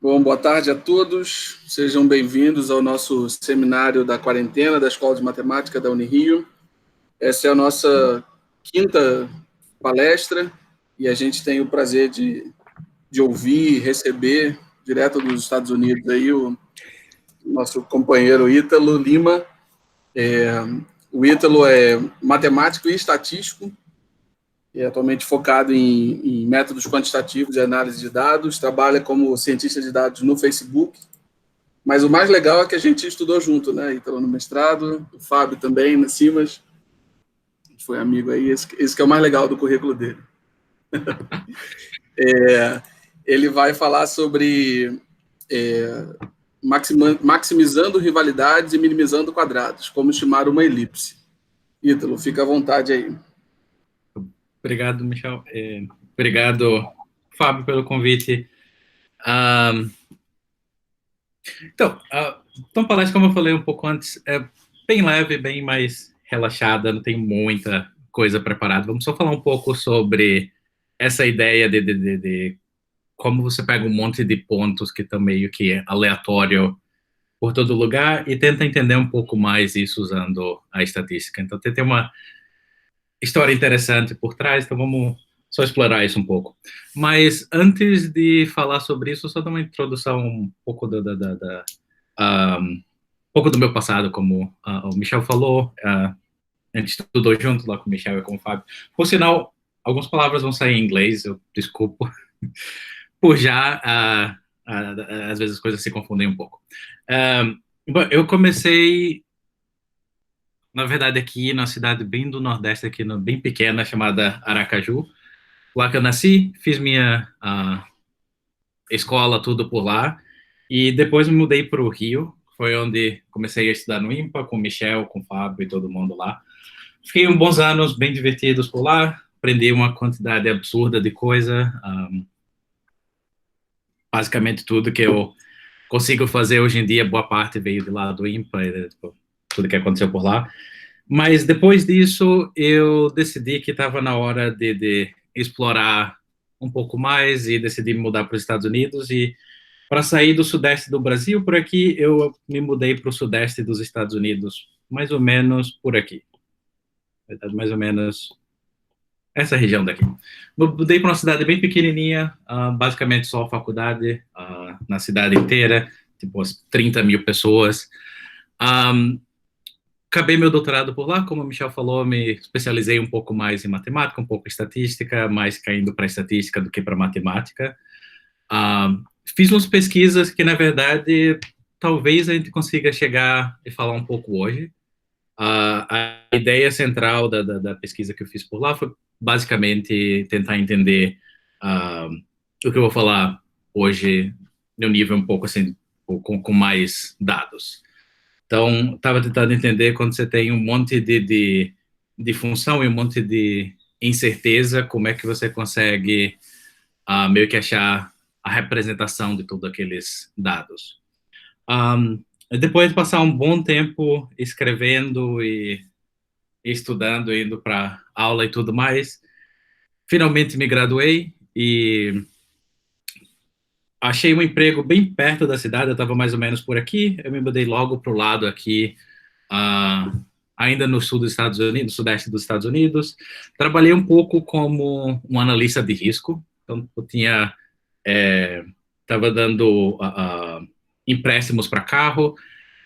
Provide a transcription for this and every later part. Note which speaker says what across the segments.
Speaker 1: Bom, boa tarde a todos. Sejam bem-vindos ao nosso seminário da quarentena da Escola de Matemática da Unirio. Essa é a nossa quinta palestra e a gente tem o prazer de ouvir e receber direto dos Estados Unidos aí o nosso companheiro Ítalo Lima. O Ítalo é matemático e estatístico, e é atualmente focado em métodos quantitativos e análise de dados, trabalha como cientista de dados no Facebook, mas o mais legal é que a gente estudou junto, né? Então, no mestrado, o Fábio também, na CIMAS, a gente foi amigo aí, esse que é o mais legal do currículo dele. Ele vai falar sobre maximizando rivalidades e minimizando quadrados, como estimar uma elipse. Ítalo, fica à vontade aí.
Speaker 2: Obrigado, Michel. Obrigado, Fábio, pelo convite. Então, a palestra, como eu falei um pouco antes, é bem leve, bem mais relaxada, não tem muita coisa preparada. Vamos só falar um pouco sobre essa ideia de como você pega um monte de pontos que estão meio que aleatório por todo lugar e tenta entender um pouco mais isso usando a estatística. Então, tem uma história interessante por trás, então vamos só explorar isso um pouco. Mas antes de falar sobre isso, só dar uma introdução um pouco um pouco do meu passado, como o Michel falou. A gente estudou junto lá com o Michel e com o Fábio. Por sinal, algumas palavras vão sair em inglês, eu desculpo por já. Às vezes as coisas se confundem um pouco. Bom, eu comecei, na verdade, aqui na cidade bem do Nordeste, aqui bem pequena, chamada Aracaju. Lá que eu nasci, fiz minha escola, tudo por lá. E depois me mudei para o Rio, foi onde comecei a estudar no IMPA, com o Michel, com o Fábio e todo mundo lá. Fiquei uns bons anos bem divertidos por lá, aprendi uma quantidade absurda de coisa. Basicamente tudo que eu consigo fazer hoje em dia, boa parte veio de lá do IMPA, tudo que aconteceu por lá. Mas depois disso, eu decidi que estava na hora de explorar um pouco mais e decidi me mudar para os Estados Unidos. E para sair do sudeste do Brasil, por aqui, eu me mudei para o sudeste dos Estados Unidos, mais ou menos por aqui. Mais ou menos essa região daqui. Mudei para uma cidade bem pequenininha, basicamente só a faculdade, na cidade inteira, tipo 30 mil pessoas. Acabei meu doutorado por lá, como o Michel falou, me especializei um pouco mais em matemática, um pouco em estatística, mais caindo para estatística do que para matemática. Fiz umas pesquisas que, na verdade, talvez a gente consiga chegar e falar um pouco hoje. A ideia central da pesquisa que eu fiz por lá foi basicamente tentar entender o que eu vou falar hoje no nível um pouco assim, com mais dados. Então, estava tentando entender quando você tem um monte de função e um monte de incerteza, como é que você consegue meio que achar a representação de todos aqueles dados. Depois de passar um bom tempo escrevendo e estudando, indo para aula e tudo mais, finalmente me graduei e achei um emprego bem perto da cidade, eu estava mais ou menos por aqui, eu me mudei logo para o lado aqui, ainda no sul dos Estados Unidos, no sudeste dos Estados Unidos. Trabalhei um pouco como um analista de risco, então eu tinha estava dando empréstimos para carro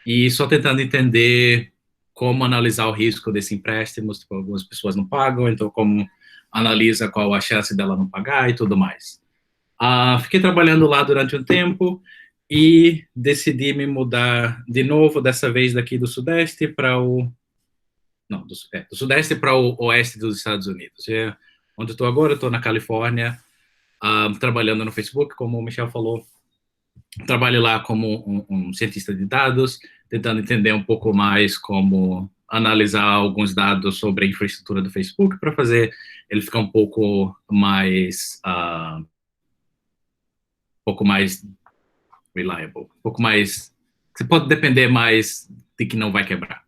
Speaker 2: e só tentando entender como analisar o risco desse empréstimo, tipo, algumas pessoas não pagam, então como analisa qual a chance dela não pagar e tudo mais. Fiquei trabalhando lá durante um tempo e decidi me mudar de novo, dessa vez daqui do Sudeste para do Sudeste para o Oeste dos Estados Unidos. Onde eu estou agora, estou na Califórnia, trabalhando no Facebook, como o Michel falou. Trabalho lá como um cientista de dados, tentando entender um pouco mais como analisar alguns dados sobre a infraestrutura do Facebook para fazer ele ficar um pouco mais reliable, um pouco mais, você pode depender mais de que não vai quebrar.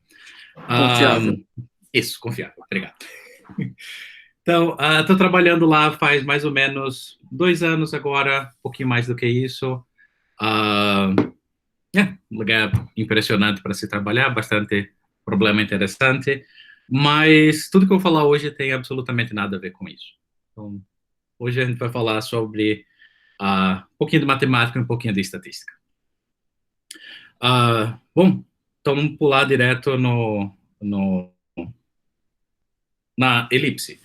Speaker 1: Confiável.
Speaker 2: Isso, confiável, obrigado. Então, estou trabalhando lá faz mais ou menos 2 anos agora, um pouquinho mais do que isso. Um lugar impressionante para se trabalhar, bastante problema interessante, mas tudo que eu vou falar hoje tem absolutamente nada a ver com isso. Então, hoje a gente vai falar sobre um pouquinho de matemática e um pouquinho de estatística. Bom, então vamos pular direto na elipse.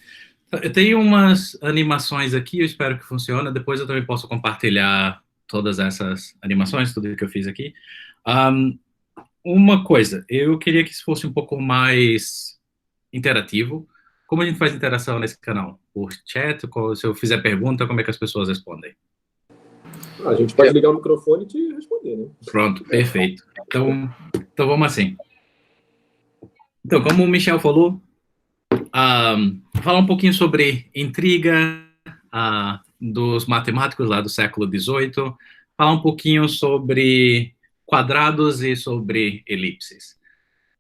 Speaker 2: Eu tenho umas animações aqui, eu espero que funcione. Depois eu também posso compartilhar todas essas animações, tudo que eu fiz aqui. Uma coisa, eu queria que isso fosse um pouco mais interativo. Como a gente faz interação nesse canal? Por chat? Se eu fizer pergunta, como é que as pessoas respondem?
Speaker 3: A gente pode ligar o microfone e te responder, né?
Speaker 2: Pronto, perfeito. Então vamos assim. Então, como o Michel falou, falar um pouquinho sobre intriga dos matemáticos lá do século XVIII, falar um pouquinho sobre quadrados e sobre elipses.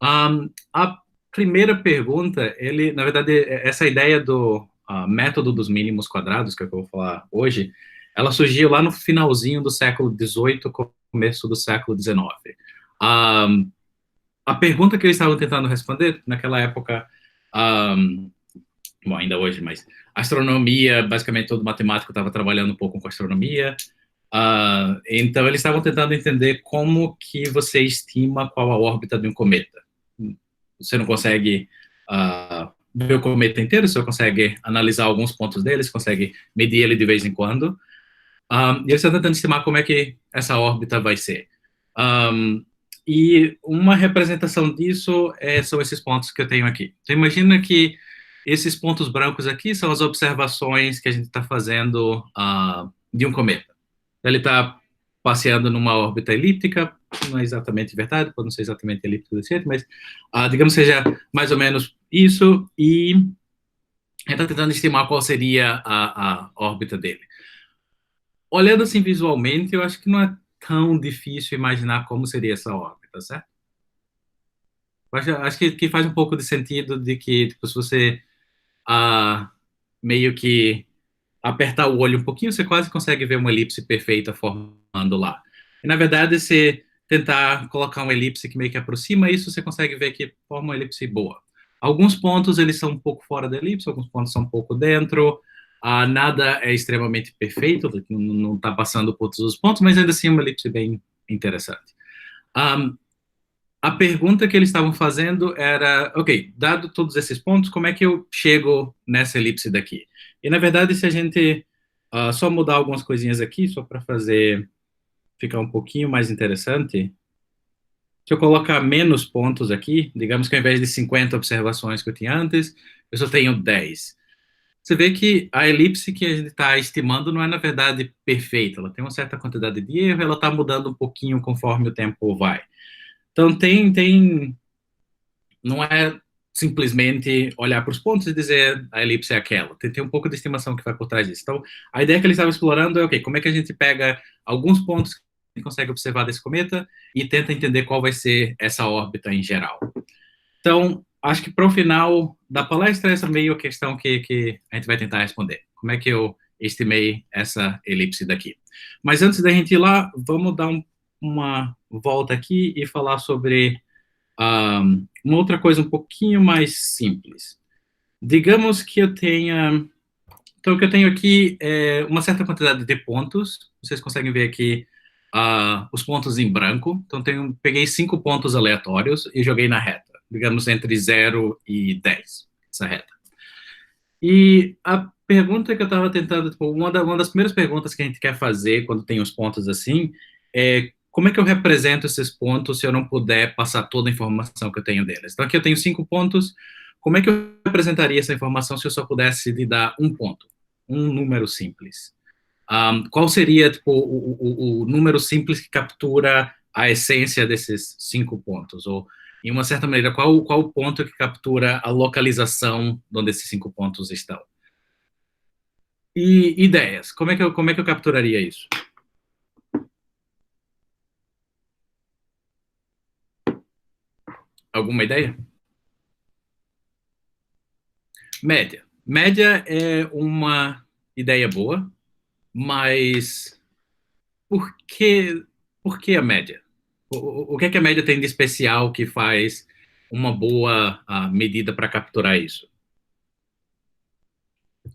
Speaker 2: A primeira pergunta, na verdade, essa ideia do método dos mínimos quadrados, que é o que eu vou falar hoje, ela surgiu lá no finalzinho do século XVIII, começo do século XIX. A pergunta que eles estavam tentando responder naquela época, bom, ainda hoje, mas astronomia, basicamente todo matemático estava trabalhando um pouco com astronomia, então eles estavam tentando entender como que você estima qual a órbita de um cometa. Você não consegue ver o cometa inteiro, você consegue analisar alguns pontos dele, você consegue medir ele de vez em quando, e eles estão tentando estimar como é que essa órbita vai ser. E uma representação disso são esses pontos que eu tenho aqui. Então, imagina que esses pontos brancos aqui são as observações que a gente está fazendo de um cometa. Ele está passeando numa órbita elíptica, não é exatamente verdade, pode não ser exatamente elíptica desse jeito, mas digamos que seja mais ou menos isso, e a gente está tentando estimar qual seria a órbita dele. Olhando assim visualmente, eu acho que não é tão difícil imaginar como seria essa órbita, certo? Acho que faz um pouco de sentido de que, tipo, se você meio que apertar o olho um pouquinho, você quase consegue ver uma elipse perfeita formando lá. E, na verdade, se tentar colocar uma elipse que meio que aproxima isso, você consegue ver que forma uma elipse boa. Alguns pontos, eles são um pouco fora da elipse, alguns pontos são um pouco dentro, nada é extremamente perfeito, não está passando por todos os pontos, mas ainda assim é uma elipse bem interessante. A pergunta que eles estavam fazendo era, ok, dado todos esses pontos, como é que eu chego nessa elipse daqui? E, na verdade, se a gente só mudar algumas coisinhas aqui, só para fazer ficar um pouquinho mais interessante, se eu colocar menos pontos aqui, digamos que ao invés de 50 observações que eu tinha antes, eu só tenho 10. Você vê que a elipse que a gente está estimando não é, na verdade, perfeita. Ela tem uma certa quantidade de erro, ela está mudando um pouquinho conforme o tempo vai. Então, não é simplesmente olhar para os pontos e dizer a elipse é aquela. Tem um pouco de estimação que vai por trás disso. Então, a ideia que eles estavam explorando é, ok, como é que a gente pega alguns pontos que a gente consegue observar desse cometa e tenta entender qual vai ser essa órbita em geral. Então, acho que para o final da palestra, essa é meio a questão que a gente vai tentar responder. Como é que eu estimei essa elipse daqui? Mas antes da gente ir lá, vamos dar uma volta aqui e falar sobre uma outra coisa um pouquinho mais simples. Digamos que eu tenha... Então, o que eu tenho aqui é uma certa quantidade de pontos. Vocês conseguem ver aqui os pontos em branco. Então, peguei 5 pontos aleatórios e joguei na reta. Digamos, entre 0 e 10, essa reta. E a pergunta que eu estava tentando... Tipo, uma das primeiras perguntas que a gente quer fazer quando tem os pontos assim é como é que eu represento esses pontos se eu não puder passar toda a informação que eu tenho deles? Então, aqui eu tenho 5 pontos. Como é que eu representaria essa informação se eu só pudesse lhe dar um ponto? Um número simples. Qual seria tipo, o número simples que captura a essência desses 5 pontos? Ou, em uma certa maneira, qual o ponto que captura a localização de onde esses 5 pontos estão? E ideias. Como é que eu capturaria isso? Alguma ideia? Média. Média é uma ideia boa, mas por que por que a média? O que é que a média tem de especial que faz uma boa medida para capturar isso?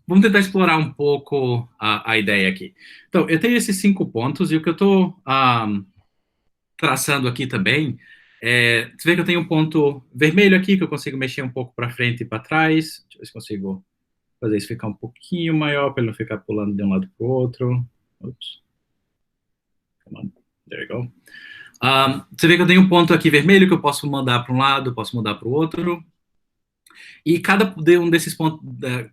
Speaker 2: Vamos tentar explorar um pouco a ideia aqui. Então, eu tenho esses 5 pontos, e o que eu estou traçando aqui também, você vê que eu tenho um ponto vermelho aqui, que eu consigo mexer um pouco para frente e para trás. Deixa eu ver se consigo fazer isso ficar um pouquinho maior, para ele não ficar pulando de um lado para o outro. Oops. Come on. There we go. Você vê que eu tenho um ponto aqui vermelho que eu posso mandar para um lado, posso mudar para o outro. E cada um desses pontos,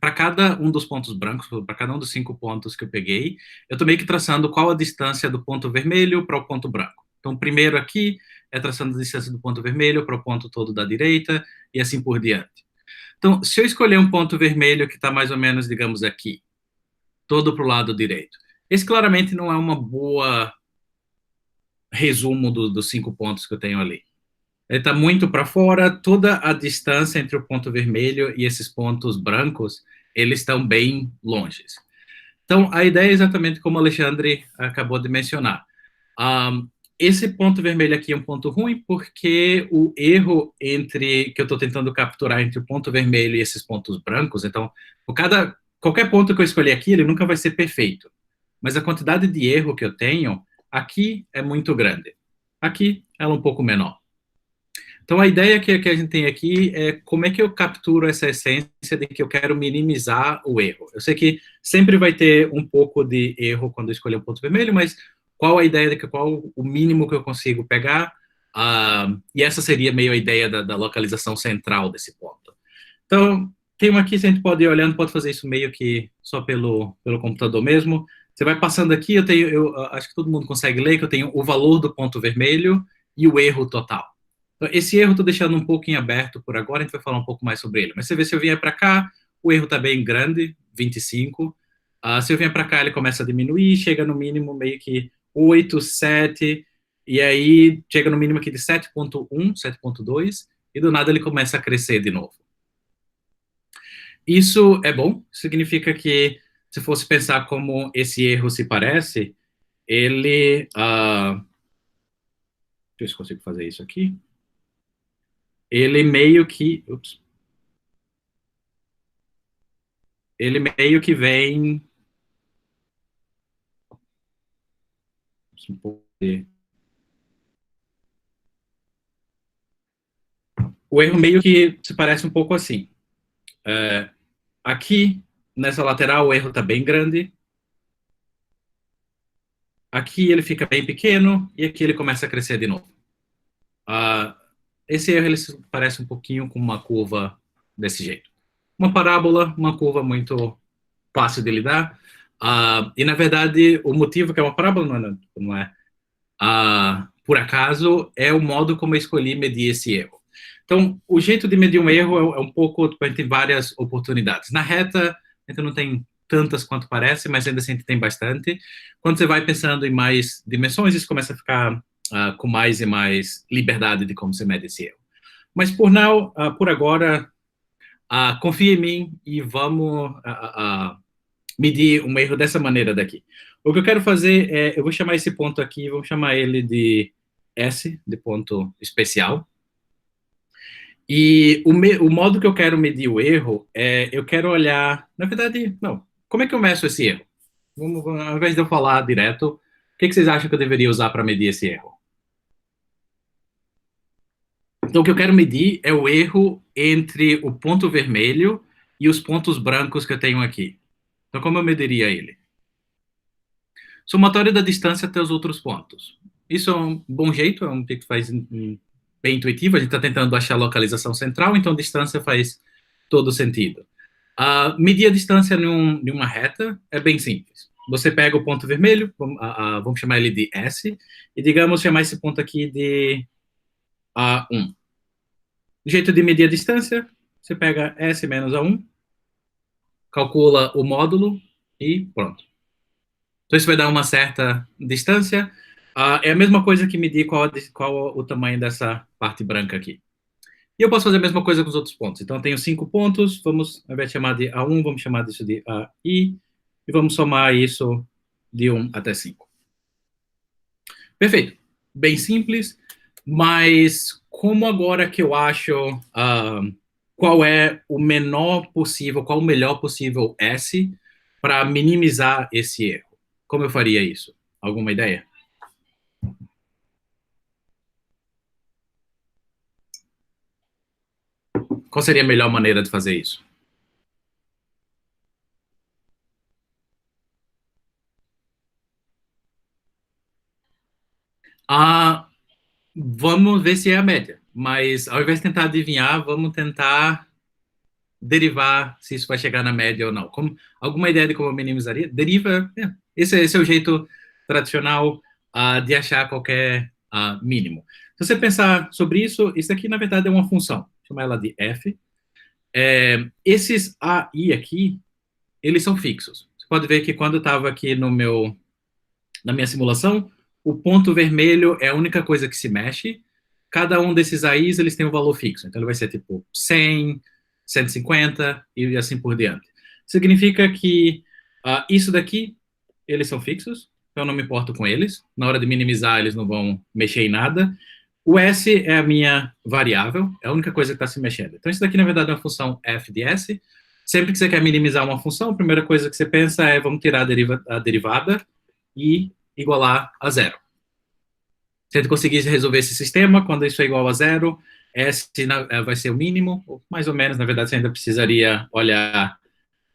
Speaker 2: para cada um dos pontos brancos, para cada um dos 5 pontos que eu peguei, eu estou meio que traçando qual a distância do ponto vermelho para o ponto branco. Então, primeiro aqui é traçando a distância do ponto vermelho para o ponto todo da direita, e assim por diante. Então, se eu escolher um ponto vermelho que está mais ou menos, digamos, aqui, todo para o lado direito, esse claramente não é uma boa resumo dos 5 pontos que eu tenho ali. Ele está muito para fora, toda a distância entre o ponto vermelho e esses pontos brancos, eles estão bem longe. Então, a ideia é exatamente como o Alexandre acabou de mencionar. Esse ponto vermelho aqui é um ponto ruim, porque o erro que eu estou tentando capturar entre o ponto vermelho e esses pontos brancos, então, qualquer ponto que eu escolher aqui, ele nunca vai ser perfeito. Mas a quantidade de erro que eu tenho aqui é muito grande. Aqui, ela é um pouco menor. Então, a ideia que a gente tem aqui é como é que eu capturo essa essência de que eu quero minimizar o erro. Eu sei que sempre vai ter um pouco de erro quando eu escolher um ponto vermelho, mas qual a ideia de qual o mínimo que eu consigo pegar? E essa seria meio a ideia da localização central desse ponto. Então, tem uma aqui, se a gente pode ir olhando, pode fazer isso meio que só pelo computador mesmo. Você vai passando aqui, eu acho que todo mundo consegue ler que eu tenho o valor do ponto vermelho e o erro total. Então, esse erro eu estou deixando um pouco em aberto por agora, a gente vai falar um pouco mais sobre ele. Mas você vê, se eu vier para cá, o erro está bem grande, 25. Se eu vier para cá, ele começa a diminuir, chega no mínimo meio que 8, 7, e aí chega no mínimo aqui de 7.1, 7.2, e do nada ele começa a crescer de novo. Isso é bom, significa que, se fosse pensar como esse erro se parece, ele... deixa eu ver se consigo fazer isso aqui. Ele meio que... Ele meio que vem... O erro meio que se parece um pouco assim. Aqui, nessa lateral, o erro está bem grande. Aqui ele fica bem pequeno, e aqui ele começa a crescer de novo. Esse erro ele se parece um pouquinho com uma curva desse jeito. Uma parábola, uma curva muito fácil de lidar. E, na verdade, o motivo que é uma parábola não é por acaso, é o modo como eu escolhi medir esse erro. Então, o jeito de medir um erro é um pouco, a gente tem várias oportunidades. Na reta, a gente não tem tantas quanto parece, mas ainda assim a gente tem bastante. Quando você vai pensando em mais dimensões, isso começa a ficar com mais e mais liberdade de como você mede esse erro. Mas, por agora, confia em mim e vamos medir um erro dessa maneira daqui. O que eu quero fazer é, eu vou chamar esse ponto aqui, vamos chamar ele de S, de ponto especial. E o modo que eu quero medir o erro eu quero olhar, na verdade, não, como é que eu meço esse erro? Ao invés de eu falar direto, o que vocês acham que eu deveria usar para medir esse erro? Então, o que eu quero medir é o erro entre o ponto vermelho e os pontos brancos que eu tenho aqui. Então, como eu mediria ele? Somatório da distância até os outros pontos. Isso é um bom jeito, é um jeito que faz bem intuitivo. A gente está tentando achar a localização central, então distância faz todo sentido. Medir a distância numa reta é bem simples. Você pega o ponto vermelho, vamos chamar ele de S, e digamos chamar esse ponto aqui de 1. O jeito de medir a distância, você pega S menos A1, calcula o módulo e pronto. Então, isso vai dar uma certa distância. É a mesma coisa que medir qual o tamanho dessa parte branca aqui. E eu posso fazer a mesma coisa com os outros pontos. Então, eu tenho 5 pontos, ao invés de chamar de A1, vamos chamar disso de AI, e vamos somar isso de 1 até 5. Perfeito. bem simples, mas como agora que eu acho qual é o menor possível, qual o melhor possível S para minimizar esse erro? Como eu faria isso? Alguma ideia? Qual seria a melhor maneira de fazer isso? Vamos ver se é a média. Mas ao invés de tentar adivinhar, vamos tentar derivar se isso vai chegar na média ou não. Alguma ideia de como eu minimizaria? Deriva, esse é o jeito tradicional de achar qualquer mínimo. Se você pensar sobre isso, isso aqui na verdade é uma função. Chama ela de f. Esses a e aqui, eles são fixos. Você pode ver que quando eu estava aqui na minha simulação, o ponto vermelho é a única coisa que se mexe. Cada um desses AIs, eles têm um valor fixo. Então, ele vai ser tipo 100, 150 e assim por diante. Significa que isso daqui, eles são fixos, então eu não me importo com eles. Na hora de minimizar, eles não vão mexer em nada. O S é a minha variável, é a única coisa que está se mexendo. Então, isso daqui, na verdade, é uma função f de S. Sempre que você quer minimizar uma função, a primeira coisa que você pensa é vamos tirar a derivada e igualar a zero. Se a gente conseguir resolver esse sistema, quando isso é igual a zero, S vai ser o mínimo, ou mais ou menos, na verdade, você ainda precisaria olhar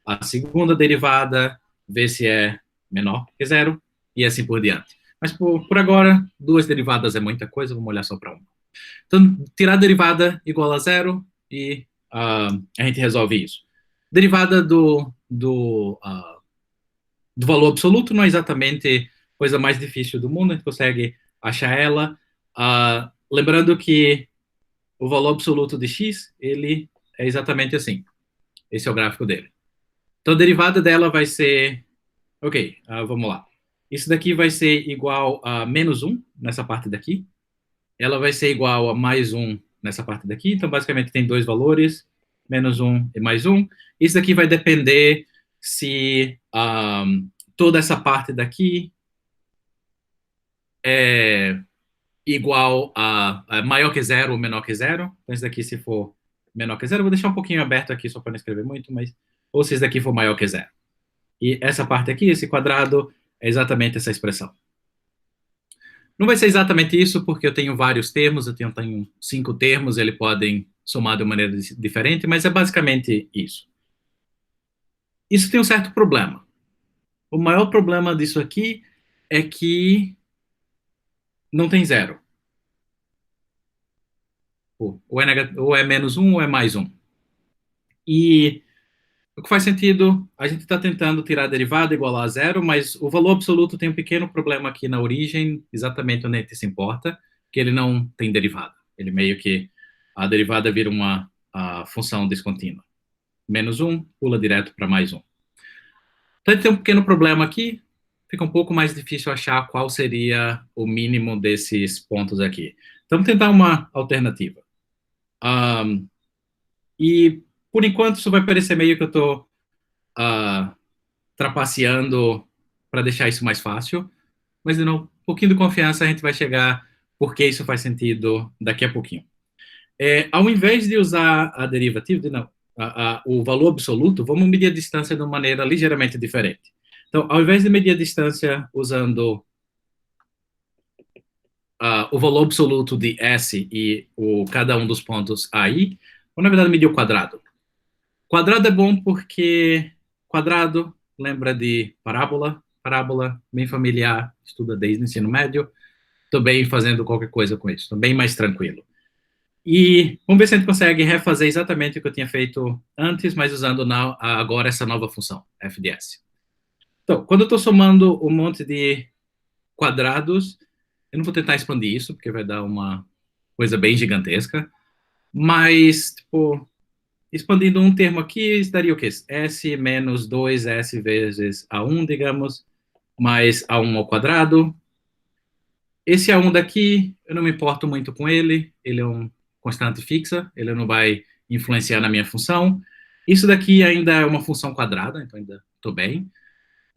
Speaker 2: a segunda derivada, ver se é menor que zero, e assim por diante. Mas por agora, duas derivadas é muita coisa, vamos olhar só para uma. Então, tirar a derivada igual a zero, e a gente resolve isso. Derivada do valor absoluto não é exatamente a coisa mais difícil do mundo, a gente consegue achar ela. Lembrando que o valor absoluto de x, ele é exatamente assim. Esse é o gráfico dele. Então, a derivada dela vai ser... Ok, vamos lá. Isso daqui vai ser igual a menos 1 nessa parte daqui. Ela vai ser igual a mais 1 nessa parte daqui. Então, basicamente, tem dois valores, menos 1 e mais 1. Isso daqui vai depender se toda essa parte daqui é igual a maior que zero ou menor que zero. Então, isso daqui, se for menor que zero, eu vou deixar um pouquinho aberto aqui só para não escrever muito, mas ou se isso daqui for maior que zero. E essa parte aqui, esse quadrado, é exatamente essa expressão. Não vai ser exatamente isso, porque eu tenho vários termos, eu tenho 5 termos, eles podem somar de maneira diferente, mas é basicamente isso. Isso tem um certo problema. O maior problema disso aqui é que não tem zero. Ou é menos 1 ou é mais 1. E o que faz sentido, a gente está tentando tirar a derivada igual a zero, mas o valor absoluto tem um pequeno problema aqui na origem, exatamente onde a gente se importa, que ele não tem derivada. Ele meio que, a derivada vira uma função descontínua. Menos 1 pula direto para mais 1. Então, a gente tem um pequeno problema aqui, fica um pouco mais difícil achar qual seria o mínimo desses pontos aqui. Então, vamos tentar uma alternativa. E, por enquanto, isso vai parecer meio que eu estou trapaceando para deixar isso mais fácil, mas, de novo, um pouquinho de confiança, a gente vai chegar porque isso faz sentido daqui a pouquinho. Ao invés de usar a derivativa, o valor absoluto, vamos medir a distância de uma maneira ligeiramente diferente. Então, ao invés de medir a distância usando o valor absoluto de S e cada um dos pontos AI, vamos, na verdade, medir o quadrado. Quadrado é bom porque quadrado lembra de parábola, parábola bem familiar, estuda desde o ensino médio, estou bem fazendo qualquer coisa com isso, estou bem mais tranquilo. E vamos ver se a gente consegue refazer exatamente o que eu tinha feito antes, mas usando agora essa nova função, f de s. Então, quando eu estou somando um monte de quadrados, eu não vou tentar expandir isso, porque vai dar uma coisa bem gigantesca, mas, tipo, expandindo um termo aqui, daria o quê? S menos 2S vezes A1, digamos, mais A1 ao quadrado. Esse A1 daqui, eu não me importo muito com ele é uma constante fixa, ele não vai influenciar na minha função. Isso daqui ainda é uma função quadrada, então ainda estou bem.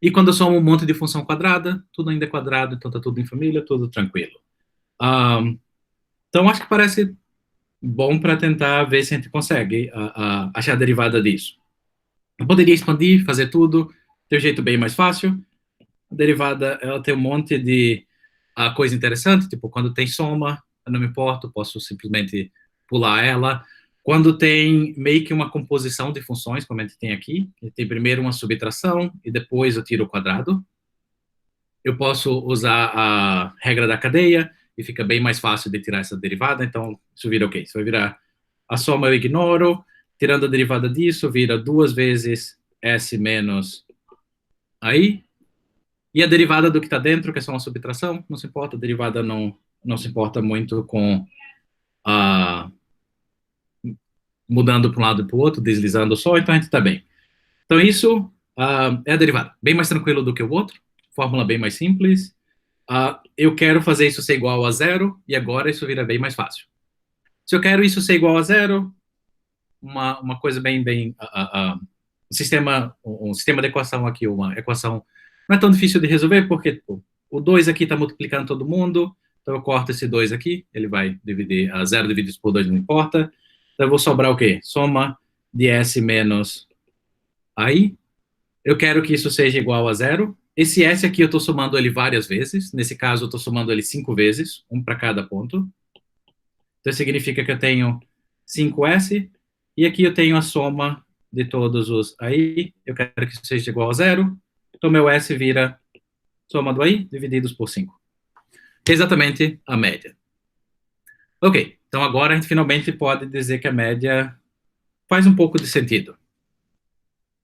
Speaker 2: E quando eu somo um monte de função quadrada, tudo ainda é quadrado, então está tudo em família, tudo tranquilo. Então, acho que parece bom para tentar ver se a gente consegue achar a derivada disso. Eu poderia expandir, fazer tudo, ter um jeito bem mais fácil. A derivada, ela tem um monte de coisa interessante, tipo, quando tem soma, eu não me importo, posso simplesmente pular ela. Quando tem meio que uma composição de funções, como a gente tem aqui, tem primeiro uma subtração e depois eu tiro o quadrado. Eu posso usar a regra da cadeia e fica bem mais fácil de tirar essa derivada, então isso vira o quê? Isso vai virar a soma eu ignoro, tirando a derivada disso, vira 2 vezes S menos aí, e a derivada do que está dentro, que é só uma subtração, não se importa, a derivada não se importa muito com mudando para um lado e para o outro, deslizando só, então a gente está bem. Então isso é a derivada, bem mais tranquilo do que o outro, fórmula bem mais simples. Eu quero fazer isso ser igual a zero, e agora isso vira bem mais fácil. Se eu quero isso ser igual a zero, uma coisa bem um sistema de equação aqui, uma equação não é tão difícil de resolver, porque tipo, o 2 aqui está multiplicando todo mundo, então eu corto esse 2 aqui, ele vai dividir, 0 dividido por 2 não importa, então eu vou sobrar o quê? Soma de S menos aí, eu quero que isso seja igual a zero, esse S aqui eu estou somando ele várias vezes, nesse caso eu estou somando ele 5 vezes, um para cada ponto, então significa que eu tenho 5S, e aqui eu tenho a soma de todos os aí, eu quero que isso seja igual a zero, então meu S vira soma do aí, divididos por 5. Exatamente a média. Ok, então agora a gente finalmente pode dizer que a média faz um pouco de sentido.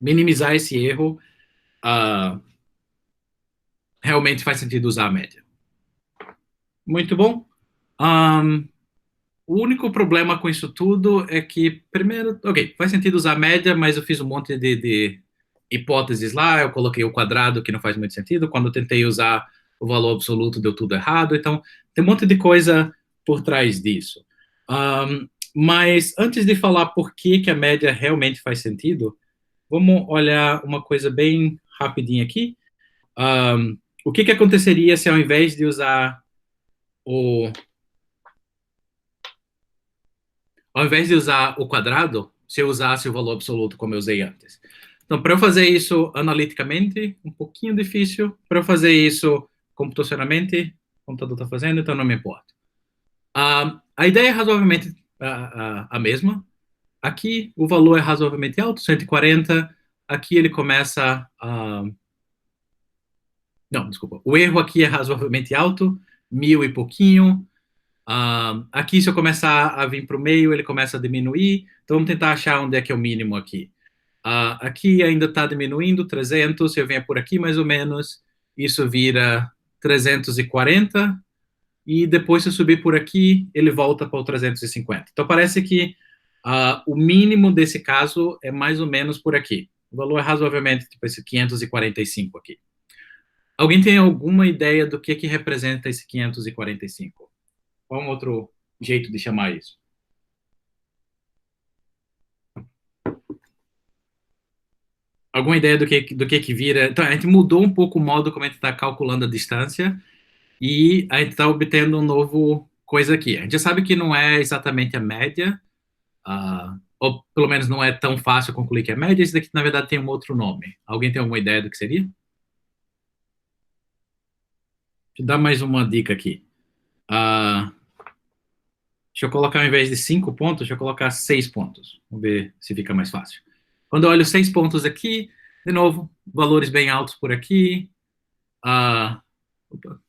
Speaker 2: Minimizar esse erro, realmente faz sentido usar a média. Muito bom. O único problema com isso tudo é que, primeiro, ok, faz sentido usar a média, mas eu fiz um monte de hipóteses lá, eu coloquei o quadrado, que não faz muito sentido, quando eu tentei usar o valor absoluto, deu tudo errado, então tem um monte de coisa por trás disso. Mas antes de falar por que a média realmente faz sentido, vamos olhar uma coisa bem rapidinha aqui. O que aconteceria se ao invés de usar o quadrado, se eu usasse o valor absoluto como eu usei antes? Então, para eu fazer isso analiticamente, um pouquinho difícil. Para eu fazer isso computacionalmente, o computador está fazendo, então não me importa. A ideia é razoavelmente a mesma. Aqui, o valor é razoavelmente alto, 140. Aqui ele começa a... Não, desculpa. O erro aqui é razoavelmente alto, 1000 e pouquinho. Aqui, se eu começar a vir para o meio, ele começa a diminuir. Então, vamos tentar achar onde é que é o mínimo aqui. Aqui ainda está diminuindo, 300. Se eu vier por aqui, mais ou menos, isso vira 340. E depois, se eu subir por aqui, ele volta para o 350. Então, parece que o mínimo desse caso é mais ou menos por aqui. O valor é razoavelmente tipo esse 545 aqui. Alguém tem alguma ideia do que representa esse 545? Qual um outro jeito de chamar isso? Alguma ideia do que vira? Então, a gente mudou um pouco o modo como a gente está calculando a distância e a gente está obtendo um novo coisa aqui. A gente já sabe que não é exatamente a média, ou pelo menos não é tão fácil concluir que é média. Isso daqui, na verdade, tem um outro nome. Alguém tem alguma ideia do que seria? Deixa eu dar mais uma dica aqui. Deixa eu colocar, ao invés de 5 pontos, deixa eu colocar 6 pontos. Vamos ver se fica mais fácil. Quando eu olho 6 pontos aqui, de novo, valores bem altos por aqui. Opa, tá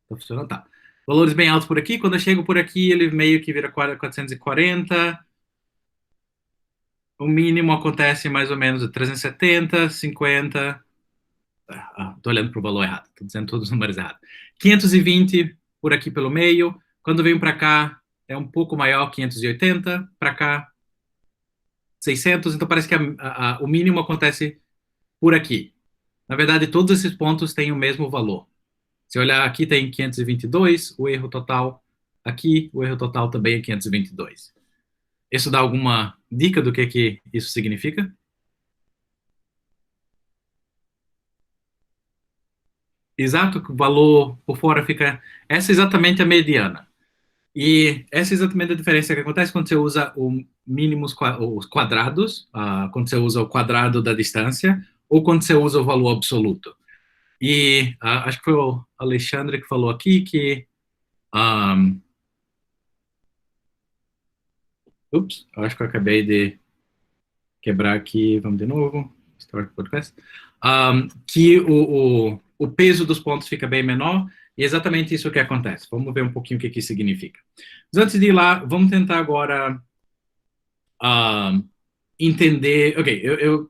Speaker 2: funcionando? Tá. Valores bem altos por aqui. Quando eu chego por aqui, ele meio que vira 440. O mínimo acontece mais ou menos 370, 50. Tô olhando para o valor errado. Tô dizendo todos os números errados. 520 por aqui pelo meio. Quando eu venho para cá, é um pouco maior, 580. Para cá, 600. Então parece que o mínimo acontece por aqui. Na verdade, todos esses pontos têm o mesmo valor. Se olhar aqui, tem 522, o erro total. Aqui, o erro total também é 522. Isso dá alguma dica do que isso significa? exato, que o valor por fora fica... Essa é exatamente a mediana. E essa é exatamente a diferença que acontece quando você usa os quadrados, quando você usa o quadrado da distância, ou quando você usa o valor absoluto. E acho que foi o Alexandre que falou aqui que... acho que eu acabei de quebrar aqui, vamos de novo, Start Podcast, que o peso dos pontos fica bem menor, e é exatamente isso que acontece. Vamos ver um pouquinho o que isso significa. Mas antes de ir lá, vamos tentar agora entender... Ok, eu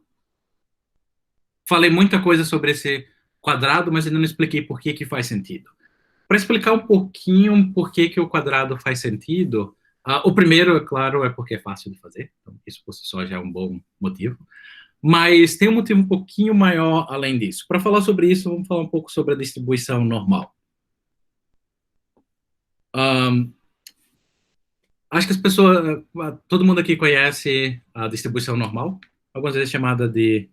Speaker 2: falei muita coisa sobre esse quadrado, mas ainda não expliquei por que faz sentido. Para explicar um pouquinho por que o quadrado faz sentido, o primeiro, é claro, é porque é fácil de fazer, então isso por si só já é um bom motivo, mas tem um motivo um pouquinho maior além disso. Para falar sobre isso, vamos falar um pouco sobre a distribuição normal. Acho que as pessoas, todo mundo aqui conhece a distribuição normal, algumas vezes chamada de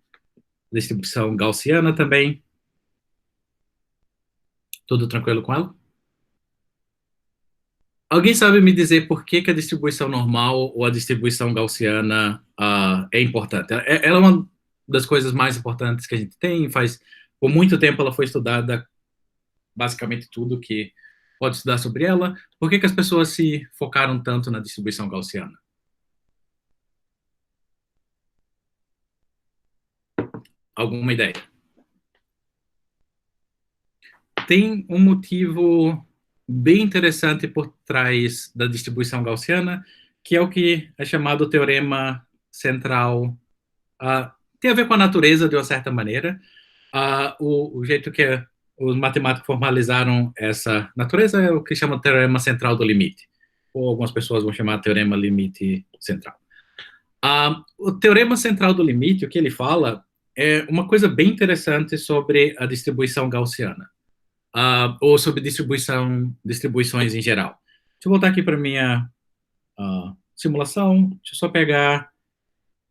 Speaker 2: distribuição gaussiana também. Tudo tranquilo com ela? Alguém sabe me dizer por que a distribuição normal ou a distribuição gaussiana é importante? Ela é uma das coisas mais importantes que a gente tem, por muito tempo ela foi estudada, basicamente tudo que pode estudar sobre ela. Por que as pessoas se focaram tanto na distribuição gaussiana? Alguma ideia? Tem um motivo bem interessante por trás da distribuição gaussiana, que é o que é chamado teorema central. Tem a ver com a natureza, de uma certa maneira. O jeito que os matemáticos formalizaram essa natureza é o que chama de teorema central do limite, ou algumas pessoas vão chamar de teorema limite central. O teorema central do limite, o que ele fala, é uma coisa bem interessante sobre a distribuição gaussiana. Ou sobre distribuições em geral. Deixa eu voltar aqui para a minha simulação. Deixa eu só pegar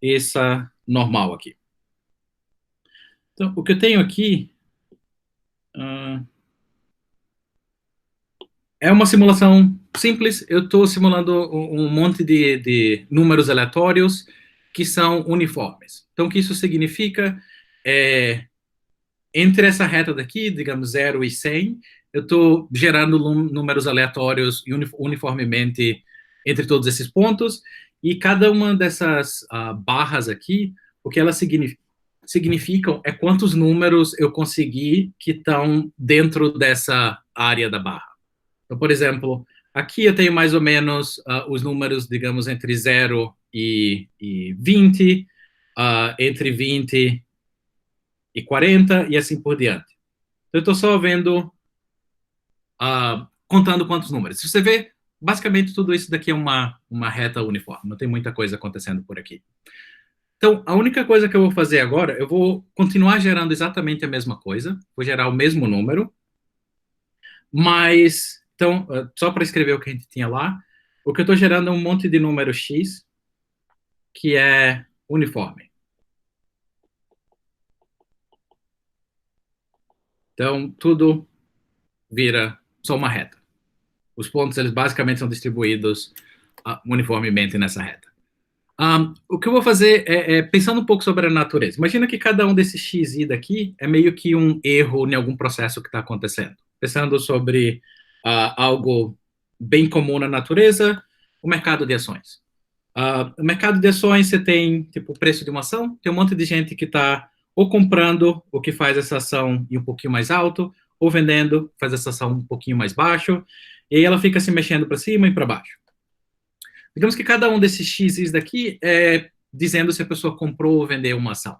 Speaker 2: essa normal aqui. Então, o que eu tenho aqui é uma simulação simples. Eu estou simulando um monte de números aleatórios que são uniformes. Então, o que isso significa é... Entre essa reta daqui, digamos 0 e 100, eu estou gerando números aleatórios uniformemente entre todos esses pontos, e cada uma dessas barras aqui, o que elas significam é quantos números eu consegui que estão dentro dessa área da barra. Então, por exemplo, aqui eu tenho mais ou menos os números, digamos, entre 0 e 20, entre 20 e 40, e assim por diante. Então, eu estou só vendo, contando quantos números. Se você vê, basicamente tudo isso daqui é uma reta uniforme, não tem muita coisa acontecendo por aqui. Então, a única coisa que eu vou fazer agora, eu vou continuar gerando exatamente a mesma coisa, vou gerar o mesmo número, mas, então, só para escrever o que a gente tinha lá, o que eu estou gerando é um monte de número x, que é uniforme. Então, tudo vira só uma reta. Os pontos, eles basicamente são distribuídos uniformemente nessa reta. O que eu vou fazer é pensando um pouco sobre a natureza. Imagina que cada um desses xi daqui é meio que um erro em algum processo que está acontecendo. Pensando sobre algo bem comum na natureza, o mercado de ações. No mercado de ações, você tem tipo, o preço de uma ação, tem um monte de gente que está ou comprando o que faz essa ação ir um pouquinho mais alto, ou vendendo, faz essa ação um pouquinho mais baixo, e aí ela fica se mexendo para cima e para baixo. Digamos que cada um desses x's daqui é dizendo se a pessoa comprou ou vendeu uma ação.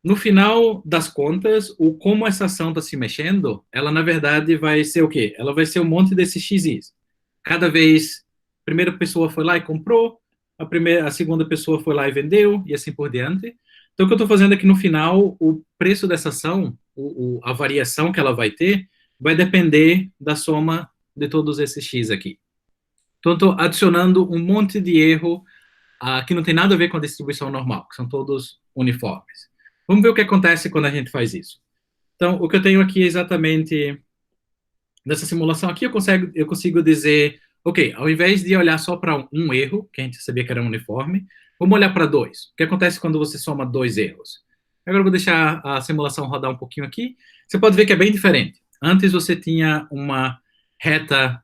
Speaker 2: No final das contas, como essa ação está se mexendo, ela na verdade vai ser o quê? Ela vai ser um monte desses x's. Cada vez, a primeira pessoa foi lá e comprou, a segunda pessoa foi lá e vendeu, e assim por diante. Então, o que eu estou fazendo é que no final, o preço dessa ação, a variação que ela vai ter, vai depender da soma de todos esses x aqui. Então, estou adicionando um monte de erro que não tem nada a ver com a distribuição normal, que são todos uniformes. Vamos ver o que acontece quando a gente faz isso. Então, o que eu tenho aqui é exatamente, nessa simulação aqui, eu consigo dizer, ok, ao invés de olhar só para um erro, que a gente sabia que era um uniforme, vamos olhar para dois. O que acontece quando você soma dois erros? Agora eu vou deixar a simulação rodar um pouquinho aqui. Você pode ver que é bem diferente. Antes você tinha uma reta,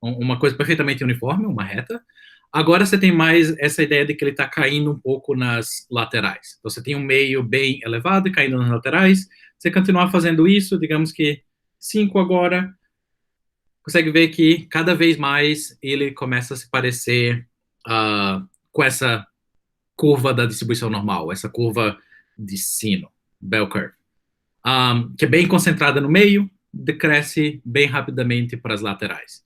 Speaker 2: uma coisa perfeitamente uniforme, uma reta. Agora você tem mais essa ideia de que ele está caindo um pouco nas laterais. Então, você tem um meio bem elevado e caindo nas laterais. Você continuar fazendo isso, digamos que 5 agora, consegue ver que cada vez mais ele começa a se parecer com essa curva da distribuição normal, essa curva de sino, bell curve, que é bem concentrada no meio, decresce bem rapidamente para as laterais.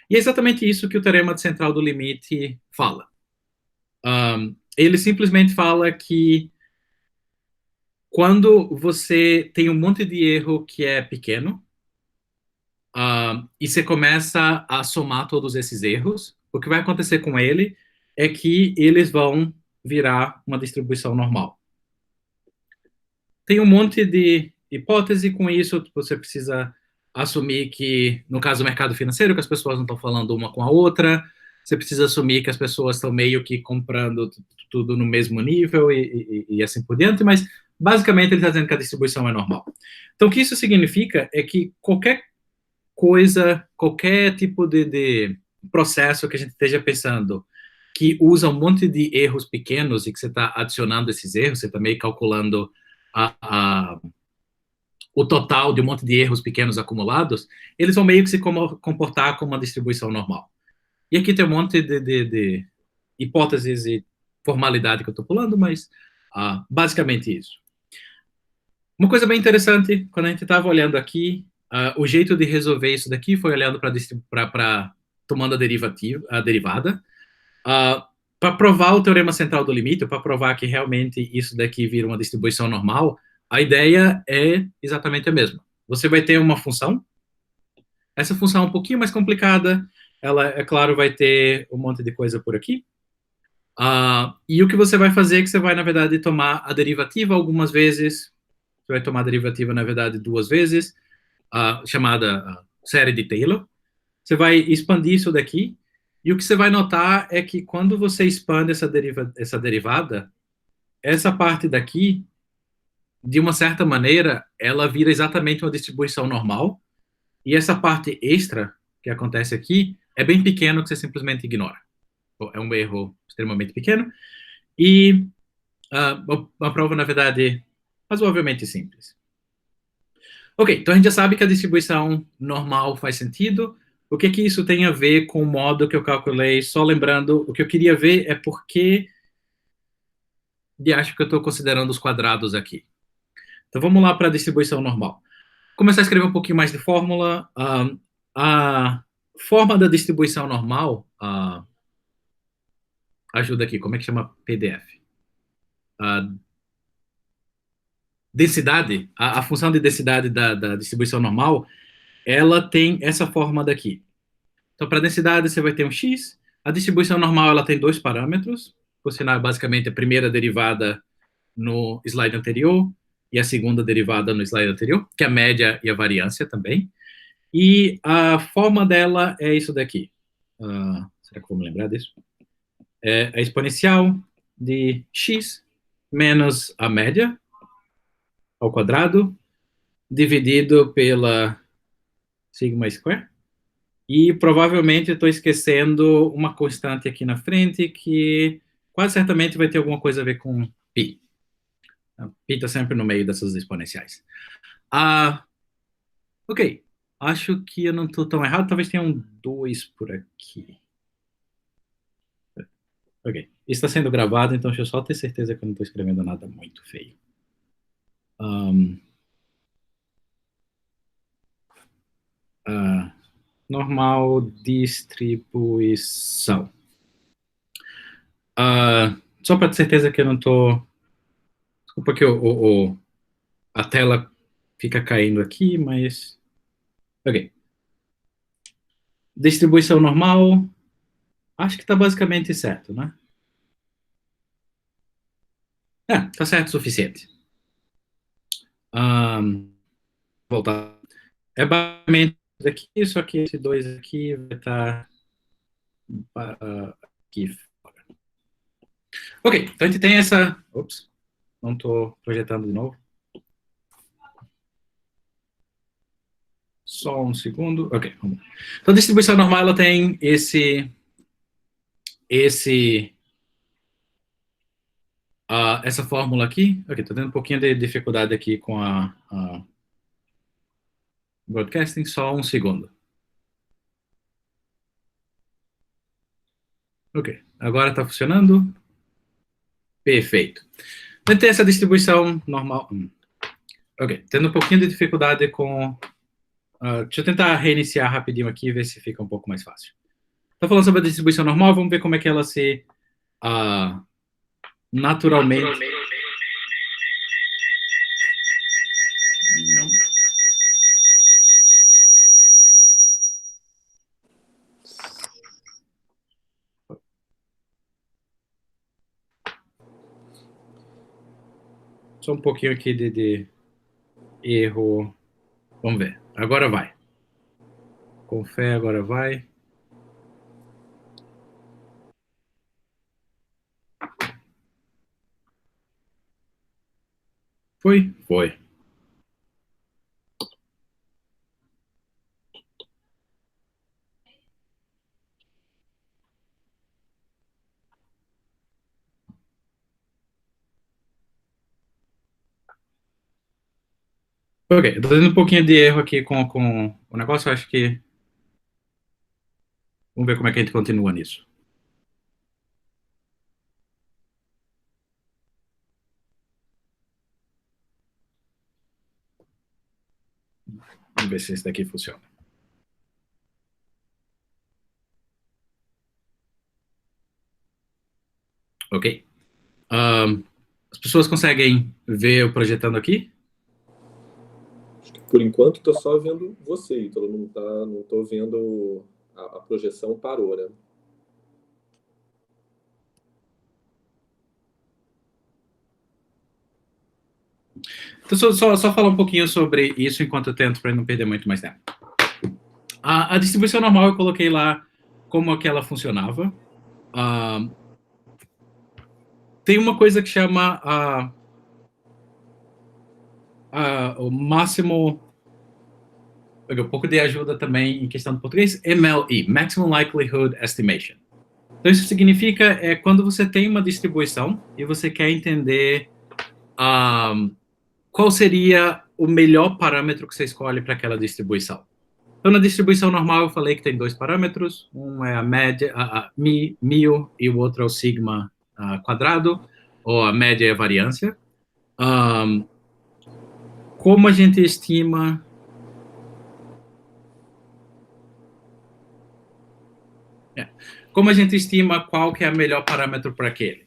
Speaker 2: E é exatamente isso que o teorema central do limite fala. Ele simplesmente fala que quando você tem um monte de erro que é pequeno, e você começa a somar todos esses erros, o que vai acontecer com ele é que eles vão virar uma distribuição normal. Tem um monte de hipótese com isso, você precisa assumir que, no caso do mercado financeiro, que as pessoas não estão falando uma com a outra, você precisa assumir que as pessoas estão meio que comprando tudo no mesmo nível e assim por diante, mas basicamente ele está dizendo que a distribuição é normal. Então, o que isso significa é que qualquer coisa, qualquer tipo de processo que a gente esteja pensando que usa um monte de erros pequenos e que você está adicionando esses erros, você está meio calculando o total de um monte de erros pequenos acumulados, eles vão meio que se comportar como uma distribuição normal. E aqui tem um monte de hipóteses e formalidade que eu estou pulando, mas basicamente isso. Uma coisa bem interessante, quando a gente estava olhando aqui, o jeito de resolver isso daqui foi olhando para tomando a derivada. Para provar o teorema central do limite, para provar que realmente isso daqui vira uma distribuição normal, a ideia é exatamente a mesma. Você vai ter uma função, essa função é um pouquinho mais complicada, ela, é claro, vai ter um monte de coisa por aqui, e o que você vai fazer é que você vai, na verdade, tomar a derivativa algumas vezes, você vai tomar a derivativa, na verdade, 2 vezes, chamada série de Taylor, você vai expandir isso daqui, e o que você vai notar é que quando você expande essa derivada, essa parte daqui, de uma certa maneira, ela vira exatamente uma distribuição normal, e essa parte extra que acontece aqui é bem pequeno que você simplesmente ignora. É um erro extremamente pequeno, e uma prova, na verdade, razoavelmente simples. Ok, então a gente já sabe que a distribuição normal faz sentido. O que isso tem a ver com o modo que eu calculei? Só lembrando, o que eu queria ver é por que acho que eu estou considerando os quadrados aqui. Então vamos lá para a distribuição normal. Começar a escrever um pouquinho mais de fórmula. A forma da distribuição normal, ajuda aqui, como é que chama PDF? Densidade, a função de densidade da distribuição normal, ela tem essa forma daqui. Então, para densidade, você vai ter um x. A distribuição normal, ela tem 2 parâmetros. Por sinal, basicamente, a primeira derivada no slide anterior e a segunda derivada no slide anterior, que é a média e a variância também. E a forma dela é isso daqui. Será que eu vou me lembrar disso? É a exponencial de x menos a média ao quadrado, dividido pela sigma square. E provavelmente eu estou esquecendo uma constante aqui na frente que quase certamente vai ter alguma coisa a ver com π. Π está sempre no meio dessas exponenciais. Ok. Acho que eu não estou tão errado. Talvez tenha um 2 por aqui. Ok. Isso está sendo gravado, então deixa eu só ter certeza que eu não estou escrevendo nada muito feio. Normal distribuição. Só para ter certeza que eu não estou... Desculpa que a tela fica caindo aqui, mas... Ok. Distribuição normal. Acho que está basicamente certo, né? Está certo o suficiente. voltar. É basicamente aqui, só que esse 2 aqui vai estar aqui fora. Ok, então a gente tem essa... Ops, não estou projetando de novo. Só um segundo. Ok, vamos lá. Então, a distribuição normal, ela tem essa fórmula aqui. Ok, estou tendo um pouquinho de dificuldade aqui com a broadcasting. Só um segundo. Ok, agora está funcionando. Perfeito. Então, tem essa distribuição normal. Ok, tendo um pouquinho de dificuldade com... deixa eu tentar reiniciar rapidinho aqui e ver se fica um pouco mais fácil. Estou falando sobre a distribuição normal, vamos ver como é que ela se naturalmente... Só um pouquinho aqui de erro. Vamos ver. Agora vai. Com fé, agora vai. Foi? Foi. Ok, estou tendo um pouquinho de erro aqui com o negócio, acho que... Vamos ver como é que a gente continua nisso. Vamos ver se esse daqui funciona. Ok. As pessoas conseguem ver eu projetando aqui?
Speaker 3: Por enquanto, estou só vendo você, então não estou vendo a projeção parou, né?
Speaker 2: Então, só falar um pouquinho sobre isso enquanto eu tento, para não perder muito mais tempo. A distribuição normal eu coloquei lá como é que ela funcionava. Tem uma coisa que chama o máximo... Um pouco de ajuda também em questão do português, MLE, Maximum Likelihood Estimation. Então, isso significa quando você tem uma distribuição e você quer entender qual seria o melhor parâmetro que você escolhe para aquela distribuição. Então, na distribuição normal, eu falei que tem 2 parâmetros. Um é a média, μ, e o outro é o sigma quadrado, ou a média e a variância. Como a gente estima... Como a gente estima qual que é o melhor parâmetro para aquele?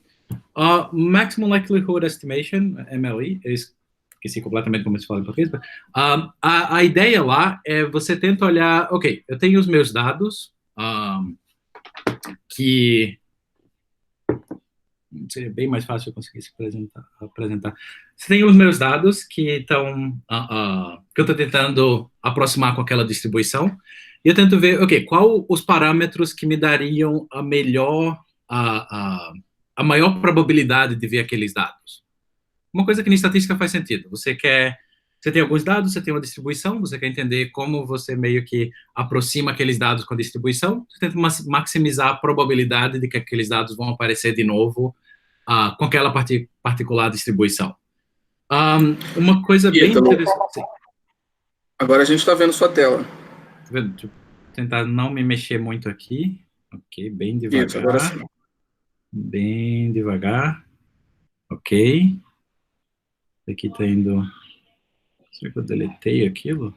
Speaker 2: Maximum Likelihood Estimation, MLE, eu esqueci completamente como se fala em português. A ideia lá é você tenta olhar, ok, eu tenho os meus dados, que seria bem mais fácil eu conseguir se apresentar. Você tem os meus dados que estão, que eu estou tentando aproximar com aquela distribuição, e eu tento ver, ok, qual os parâmetros que me dariam a melhor, a maior probabilidade de ver aqueles dados. Uma coisa que na estatística faz sentido. Você tem alguns dados, você tem uma distribuição, você quer entender como você meio que aproxima aqueles dados com a distribuição, você tenta maximizar a probabilidade de que aqueles dados vão aparecer de novo com aquela particular distribuição. Uma coisa bem interessante... Sim.
Speaker 1: Agora a gente está vendo sua tela.
Speaker 2: Deixa eu tentar não me mexer muito aqui. Ok, bem devagar.
Speaker 1: Isso, agora sim.
Speaker 2: Bem devagar. Ok. Aqui está indo... Será que eu deletei aquilo?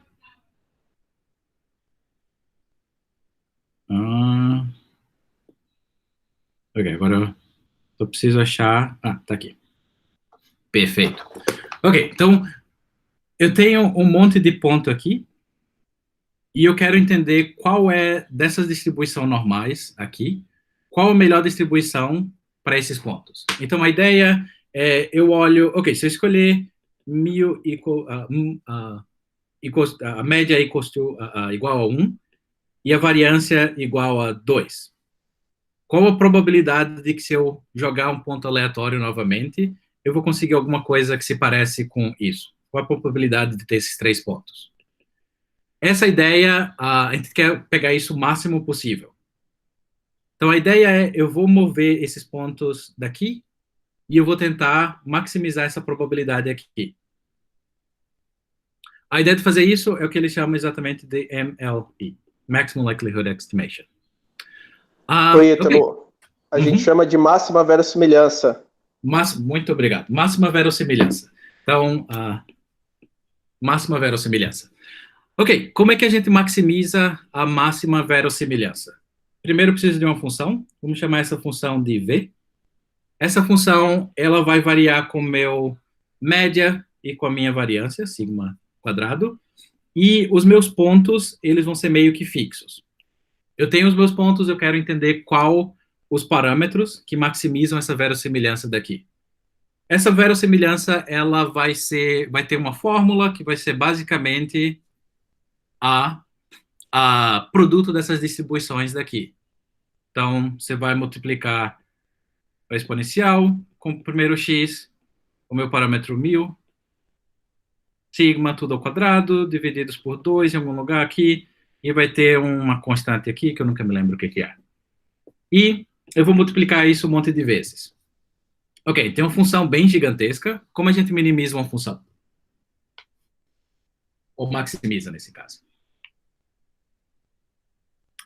Speaker 2: Ok, agora eu preciso achar... tá aqui. Perfeito. Ok, então eu tenho um monte de ponto aqui e eu quero entender qual é dessas distribuições normais aqui, qual a melhor distribuição para esses pontos. Então a ideia é, eu olho, ok, se eu escolher μ a média igual a 1 e a variância igual a 2. Qual a probabilidade de que se eu jogar um ponto aleatório novamente, eu vou conseguir alguma coisa que se parece com isso? Qual a probabilidade de ter esses 3 pontos? Essa ideia, a gente quer pegar isso o máximo possível. Então, a ideia é, eu vou mover esses pontos daqui e eu vou tentar maximizar essa probabilidade aqui. A ideia de fazer isso é o que eles chamam exatamente de MLE, Maximum Likelihood Estimation.
Speaker 4: Oi,
Speaker 2: Ok.
Speaker 4: Ítalo. A gente chama de máxima verossimilhança.
Speaker 2: Muito obrigado. Máxima verossimilhança. Então, máxima verossimilhança. Ok, como é que a gente maximiza a máxima verossimilhança? Primeiro, preciso de uma função. Vamos chamar essa função de V. Essa função, ela vai variar com meu média e com a minha variância, sigma quadrado. E os meus pontos, eles vão ser meio que fixos. Eu tenho os meus pontos, eu quero entender qual os parâmetros que maximizam essa verossimilhança daqui. Essa verossimilhança, ela vai ter uma fórmula que vai ser basicamente a produto dessas distribuições daqui. Então, você vai multiplicar a exponencial com o primeiro x, o meu parâmetro 1000, sigma tudo ao quadrado, divididos por 2 em algum lugar aqui, e vai ter uma constante aqui, que eu nunca me lembro o que é. E eu vou multiplicar isso um monte de vezes. Ok, tem uma função bem gigantesca. Como a gente minimiza uma função? Ou maximiza, nesse caso.